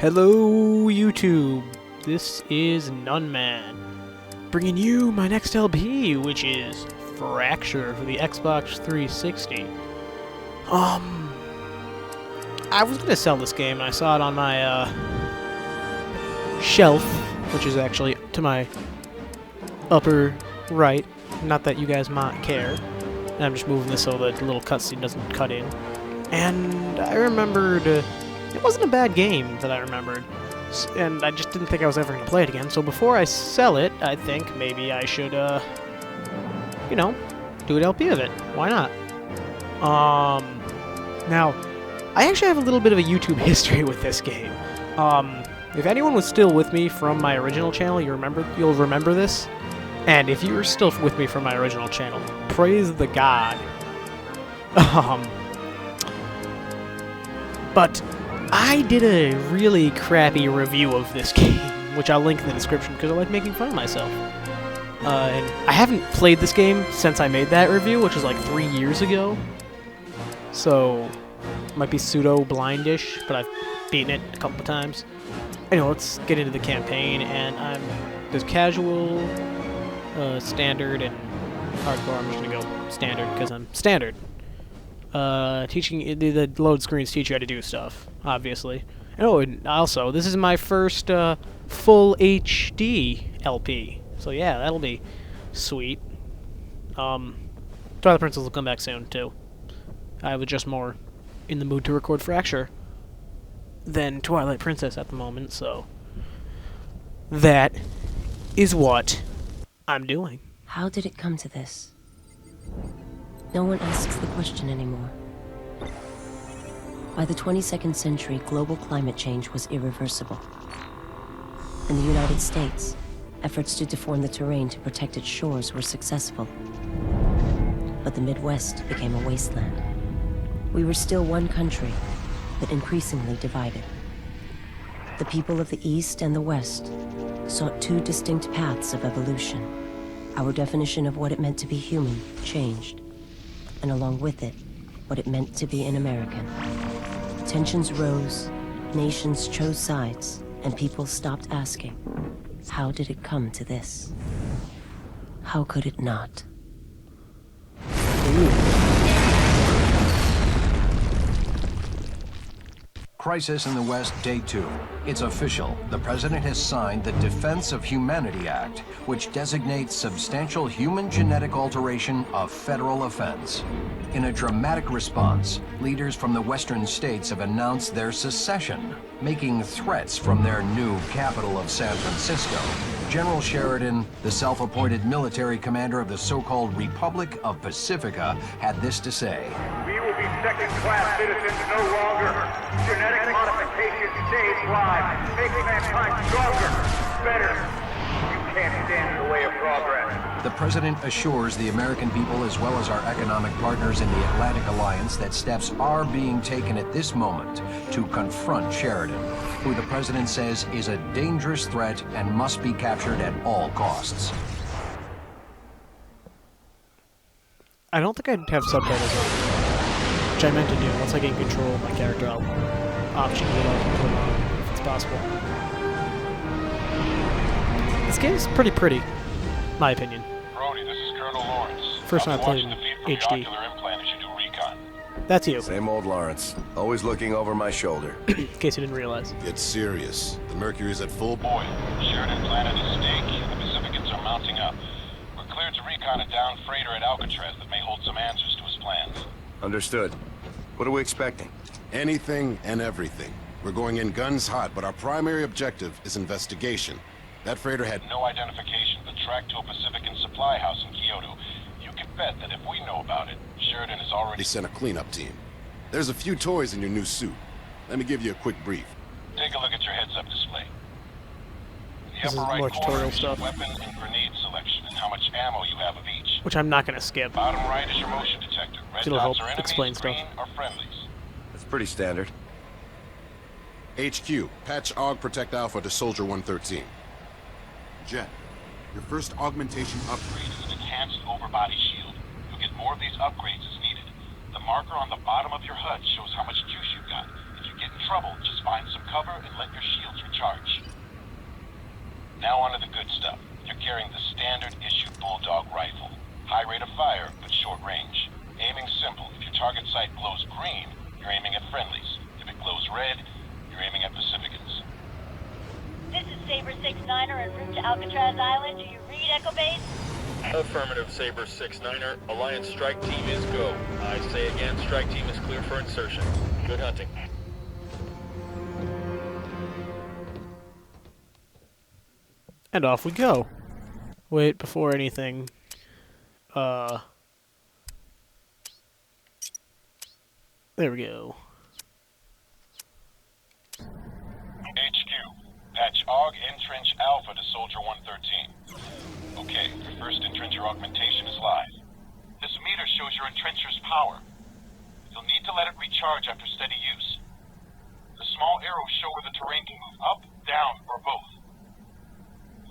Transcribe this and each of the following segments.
Hello, YouTube. This is Noneman, bringing you my next LP, which is Fracture for the Xbox 360. I was gonna sell this game, and I saw it on my shelf, which is actually to my upper right. Not that you guys might care. And I'm just moving this so that the little cutscene doesn't cut in. And I remembered it wasn't a bad game that I remembered, and I just didn't think I was ever going to play it again. So before I sell it, I think maybe I should, you know, do an LP of it. Why not? Now, I actually have a little bit of a YouTube history with this game. If anyone was still with me from my original channel, you'll remember this. And if you're still with me from my original channel, praise the God. But I did a really crappy review of this game, which I'll link in the description because I like making fun of myself. And I haven't played this game since I made that review, which was like 3 years ago. So, might be pseudo-blindish, but I've beaten it a couple of times. Anyway, let's get into the campaign, and there's casual, standard, and hardcore. I'm just gonna go standard because I'm standard. Teaching the load screens teach you how to do stuff, obviously. Oh, and also, this is my first full HD LP, so yeah, that'll be sweet. Twilight Princess will come back soon too. I was just more in the mood to record Fracture than Twilight Princess at the moment, so that is what I'm doing. How did it come to this? No one asks the question anymore. By the 22nd century, global climate change was irreversible. In the United States, efforts to deform the terrain to protect its shores were successful. But the Midwest became a wasteland. We were still one country, but increasingly divided. The people of the East and the West sought two distinct paths of evolution. Our definition of what it meant to be human changed, and along with it, what it meant to be an American. Tensions rose, nations chose sides, and people stopped asking, how did it come to this? How could it not? Crisis in the West, Day 2. It's official. The President has signed the Defense of Humanity Act, which designates substantial human genetic alteration a federal offense. In a dramatic response, leaders from the Western states have announced their secession, making threats from their new capital of San Francisco. General Sheridan, the self-appointed military commander of the so-called Republic of Pacifica, had this to say. We will be second-class citizens no longer. Genetic modification saves lives, makes mankind stronger, better. You can't stand in the way of progress. The President assures the American people as well as our economic partners in the Atlantic Alliance that steps are being taken at this moment to confront Sheridan, who the President says is a dangerous threat and must be captured at all costs. I don't think I'd have subtitles on, which I meant to do. Once I get control of my character, I'll option it up and put it on if it's possible. This game is pretty, my opinion. Brody, this is Colonel Lawrence. First time I played in HD. Implant as you do recon. That's you, Same old Lawrence, always looking over my shoulder. in case you didn't realize. It's serious. The Mercury's at full Boy, Sheridan planted a stake, and the Pacificans are mounting up. We're cleared to recon a downed freighter at Alcatraz that may hold some answers to his plans. Understood. What are we expecting? anything and everything. We're going in guns hot, but our primary objective is investigation. That freighter had No identification, but tracked to a Pacifican supply house in Kyoto. You can bet that if we know about it, Sheridan has already sent a cleanup team. There's a few toys in your new suit. Let me give you a quick brief. Take a look at your heads-up display. The This is upper more right corner tutorial is your stuff. weapon and grenade selection and how much ammo you have of each. Which I'm not going to skip. Bottom right is your motion detector. Red It'll dots help are enemies, explain stuff. green are friendlies. That's pretty standard. HQ, patch AUG Protect Alpha to Soldier 113. Jet, your first augmentation upgrade. Upgrade is an enhanced overbody shield. You'll get more of these upgrades as needed. The marker on the bottom of your HUD shows how much juice you've got. If you get get in trouble, just find some cover and let your shields recharge. Now onto the good stuff. You're carrying the standard issue Bulldog rifle. High rate of fire, but short range. Aiming simple. If your target sight glows green, you're aiming at friendlies. If it glows red, you're aiming at Pacificans. This is Saber 6-9er en route to Alcatraz Island. Do you read, Echo Base? Affirmative, Saber 6-9er. Alliance strike team is go. I say again, strike team is clear for insertion. Good hunting. And off we go. Wait, before anything. There we go. HQ. Patch AUG Entrench Alpha to Soldier 113. Okay, your first entrencher augmentation is live. This meter shows your entrencher's power. You'll need to let it recharge after steady use. The small arrows show where the terrain can move up, down, or both.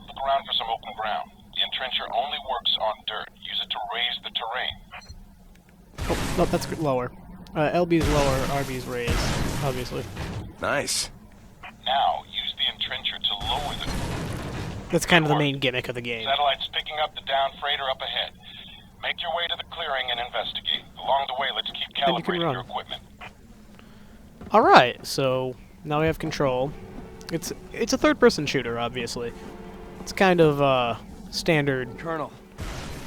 Look around for some open ground. The entrencher only works on dirt. Use it to raise the terrain. Oh, no, that's lower. LB is lower, RB is raised, obviously. Nice. Now, use the entrencher to lower the... That's kind of the main gimmick of the game. Satellite's picking up the down freighter up ahead. Make your way to the clearing and investigate. Along the way, let's keep calibrating your equipment. Alright, so now we have control. It's a third-person shooter, obviously. It's kind of standard Colonel,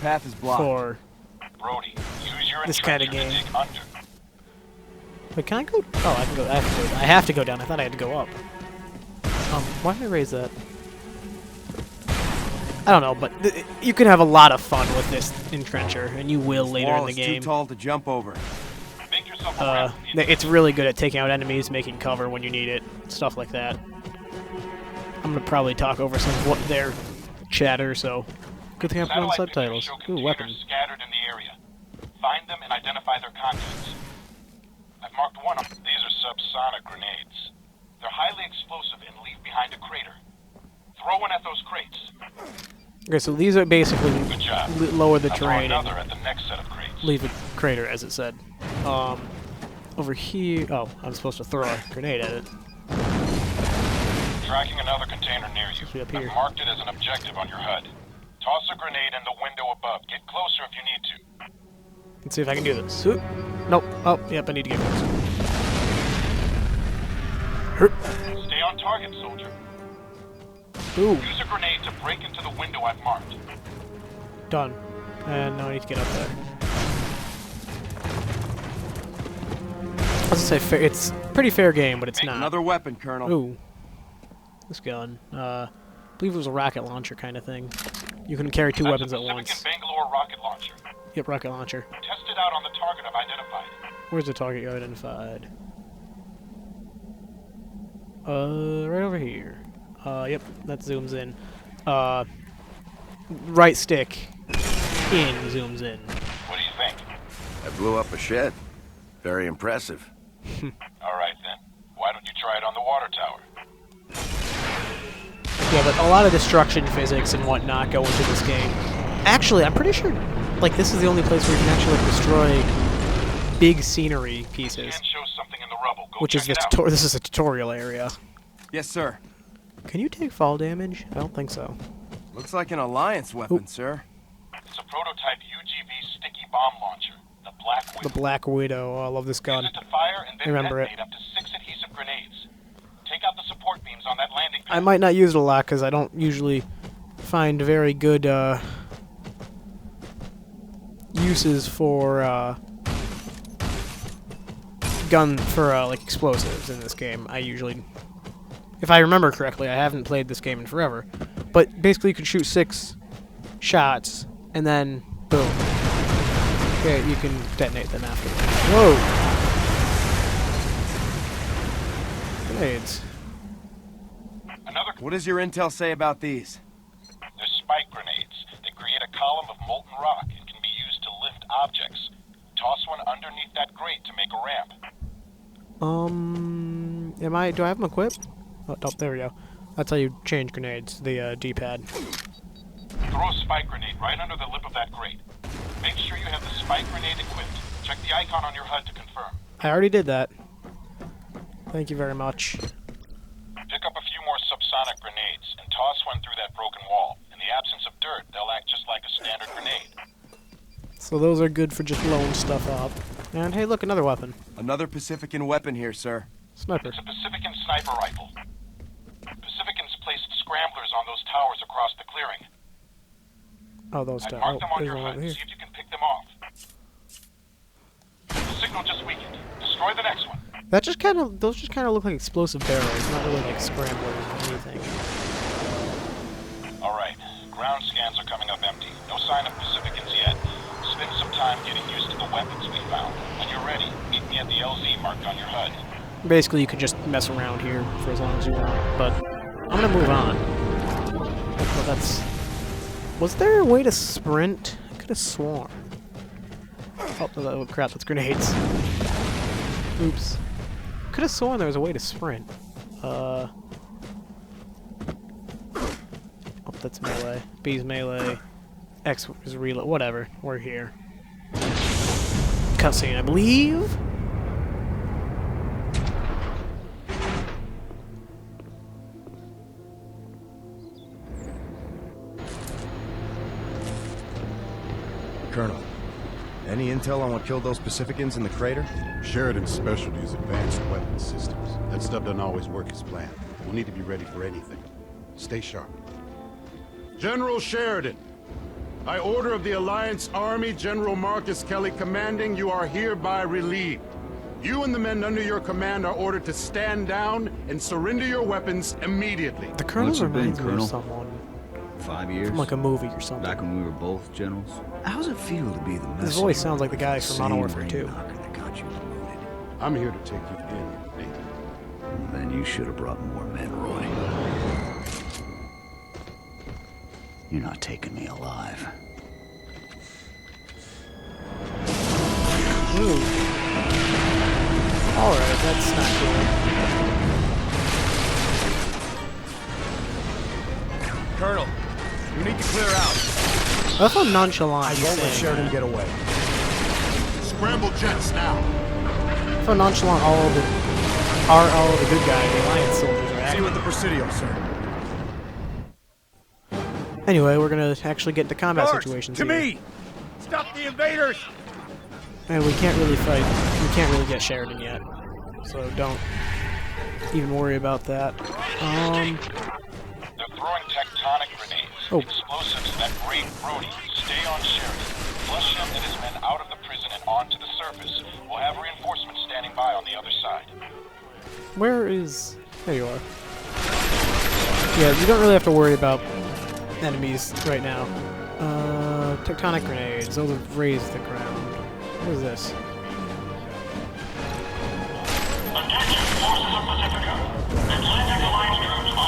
path is blocked. for Brody, use your this kind of entrencher to game. dig under. Wait, can I go? Oh, I can go. I have to go down. I thought I had to go up. Why did I raise that? I don't know, but you can have a lot of fun with this entrencher, and you will later in the game. Too tall to jump over. Make yourself around. It's really good at taking out enemies, making cover when you need it, stuff like that. I'm gonna probably talk over some of what their chatter, so good thing I put on subtitles. Ooh, weapons. Scattered in the area. Find them and identify their contents. I've marked one of them. These are subsonic grenades. They're highly explosive and leave behind a crater. Throw one at those crates. Okay, so these are basically Good job. lower the I'll throw terrain another and at the next set of crates. leave a crater, as it said. Over here... Oh, I'm supposed to throw a grenade at it. Tracking another container near you. Be up here. I've marked it as an objective on your HUD. Toss a grenade in the window above. Get closer if you need to. Let's see if I can do this. Oop. Nope. Oh, yep, I need to get closer. Stay on target, soldier. Ooh, Use a grenade to break into the window I've marked. done. And now I need to get up there. I was gonna say, it's a pretty fair game, but it's Make not. another weapon, Colonel. Ooh. This gun. I believe it was a rocket launcher kind of thing. You can carry two weapons at once. Pacifican Bangalore rocket launcher. Yep, rocket launcher. Test it out on the target I've identified. Where's the target you identified? Right over here. Yep, that zooms in. Right stick in zooms in. What do you think? I blew up a shed. Very impressive. All right, then. Why don't you try it on the water tower? Yeah, but a lot of destruction physics and whatnot go into this game. Actually, I'm pretty sure, like, this is the only place where you can actually destroy big scenery pieces. Scan shows something in the rubble. Go Which is check the it out. this is a tutorial area. Yes, sir. Can you take fall damage? I don't think so. Looks like an Alliance weapon, sir. It's a prototype UGV sticky bomb launcher. The Black Widow. The Black Widow. Oh, I love this gun. Use it to fire and then Remember it. detonate up to 6 adhesive grenades. Take out the support beams on that landing pad. I might not use it a lot because I don't usually find very good uses for like explosives in this game. I usually, if I remember correctly, I haven't played this game in forever, but basically you can shoot 6 shots and then boom. Okay, you can detonate them after. Whoa! Grenades. What does your intel say about these? They're spike grenades. They create a column of molten rock and can be used to lift objects. Toss one underneath that grate to make a ramp. Do I have them equipped? Oh, there we go. That's how you change grenades, the D-pad. Throw a spike grenade right under the lip of that grate. Make sure you have the spike grenade equipped. Check the icon on your HUD to confirm. I already did that. Thank you very much. Pick up a few more subsonic grenades and toss one through that broken wall. In the absence of dirt, they'll act just like a standard grenade. So those are good for just blowing stuff up. And hey, look, another weapon. Another Pacifican weapon here, sir. Sniper. It's a Pacifican sniper rifle. Pacificans placed scramblers on those towers across the clearing. Oh, those I towers. marked them on There's your one HUD. over here. See if you can pick them off. The signal just weakened. Destroy the next one. That just kind of, those just kind of look like explosive barrels, not really like scramblers or anything. All right. Ground scans are coming up empty. No sign of Pacificans yet. Spend some time getting used to the weapons we found. When you're ready, meet me at the LZ marked on your HUD. Basically, you could just mess around here for as long as you want, but I'm gonna move on. Well, that's... Was there a way to sprint? I could have sworn. Oh, crap, that's grenades. Oops. Could have sworn there was a way to sprint. Oh, that's melee. B's melee. X is reload. Whatever. We're here. Cutscene, I believe? Colonel, any intel on what killed those Pacificans in the crater? Sheridan's specialty is advanced weapon systems. That stuff doesn't always work as planned. We'll need to be ready for anything. Stay sharp. General Sheridan, by order of the Alliance Army, General Marcus Kelly commanding, you are hereby relieved. You and the men under your command are ordered to stand down and surrender your weapons immediately. The Colonel reminds me of someone. 5 years? From like a movie or something. Back when we were both generals? How's it feel to be the messenger? His voice sounds like the guy from Modern Warfare 2. I'm here to take you in, Nathan. Then you should have brought more men, Roy. You're not taking me alive. Ooh. Alright, that's not cool. Colonel, you need to clear out. I thought nonchalant. I won't let Sheridan get away. Scramble jets now. I thought nonchalant all of the good guys, the Alliance soldiers are See acting. you at the Presidio, sir. Anyway, we're gonna actually get into combat Guards, situations to here. me! Stop the invaders! And we can't really fight. We can't really get Sheridan yet, so don't even worry about that. They're throwing tectonic grenades. Oh. Explosives that break Brody. Stay on Sheridan. Flush him and his men out of the prison and onto the surface. We'll have reinforcements standing by on the other side. Where is... There you are. Yeah, you don't really have to worry about enemies right now. Tectonic grenades. Those have raised the ground. What is this?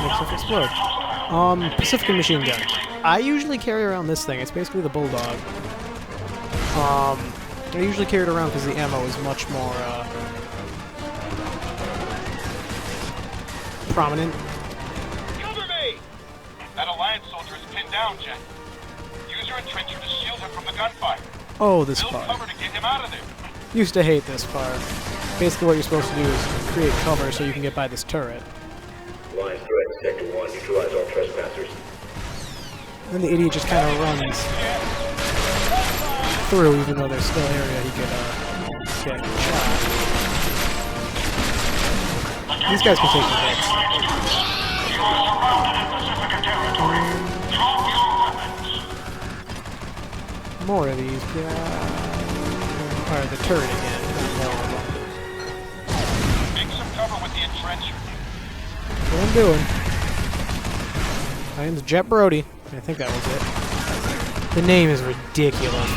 Makes stuff explode. Pacifican machine gun. I usually carry around this thing. It's basically the Bulldog. I usually carry it around because the ammo is much more, prominent. Cover me! That Alliance soldier is pinned down, Jet. Use your Trenchard to shield him from the gunfire. Oh, this Build part. cover to get him out of there. Used to hate this part. Basically what you're supposed to do is create cover so you can get by this turret. Alliance threat, Sector 1, neutralize all trespassers. Then the idiot just kind of runs through, even though there's still area he could get shot. These guys can take the hits. More of these guys. Or the turret again. Make some cover with the entrencher. That's what I'm doing. My name's Jet Brody. I think that was it. The name is ridiculous.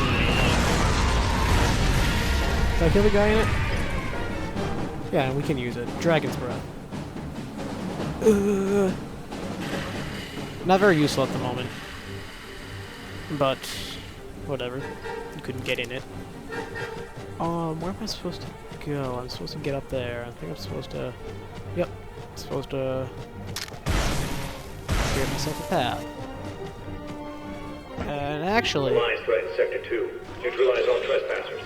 Did I kill the guy in it? Yeah, we can use it. Dragon's Breath. Not very useful at the moment. But, whatever. You couldn't get in it. Where am I supposed to go? I'm supposed to get up there. I think I'm supposed to... Yep. I'm supposed to... create myself a path. And actually... Alliance threat, Sector 2, neutralize all trespassers.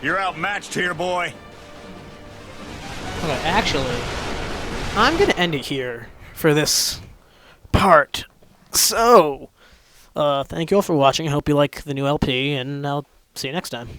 You're outmatched here, boy. Okay, actually, I'm gonna end it here for this part. So, thank you all for watching. I hope you like the new LP, and I'll see you next time.